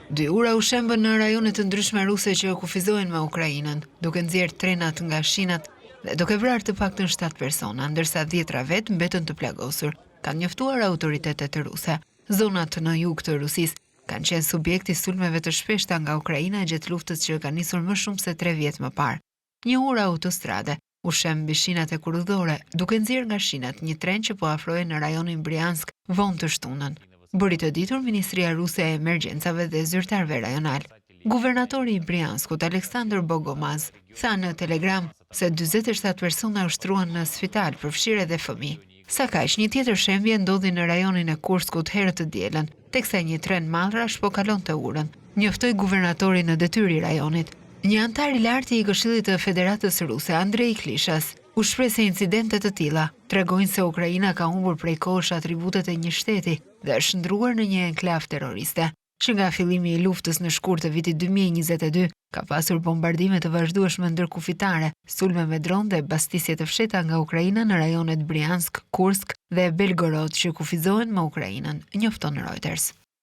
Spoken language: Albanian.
2 ura u shembën në rajonet të ndryshme ruse që kufizohen me Ukrainën, duke nxjerrë trenat nga shinat dhe duke vrarë të paktën 7 persona, ndërsa 10 vetë mbetën të plagosur, kanë njoftuar autoritetet ruse. Zonat në jug të Rusisë kanë qenë subjekti sulmeve të shpeshta nga Ukraina gjatë luftës që ka nisur më shumë se 3 vjet më parë. 1 ura autostrade u shem mbi shinat e kurrëdhore, duke nxjerrë nga shinat një tren që po afrohej në rajonin Briansk vonë të shtunën. Bëri të ditur Ministria Ruse e Emergjencave dhe Zyrtarëve Rajonal. Guvernatori i Brianskut, Aleksandr Bogomaz, tha në Telegram se 47 persona ushtruan në spital, përfshirë edhe fëmijë. Sa kaq, një tjetër shembje ndodhi në rajonin e Kurskut herët të dielën, teksa një tren mallrash po kalonte urën, njoftoi guvernatori në detyrë i rajonit. Një antar i lartë i Këshillit të Federatës Ruse, Andrei Klishas, u shpreh se incidente të tilla tregojnë se Ukraina ka humbur prej kohësh atributet e një shteti dhe është ndruar në një enklav terroriste, që nga fillimi i luftës në shkurt të vitit 2022 ka pasur bombardime të vazhdueshme ndërkufitare, sulme me dron dhe bastisje të fshehta nga Ukraina në rajonet Briansk, Kursk dhe Belgorod që kufizohen me Ukrainën, njofton Reuters.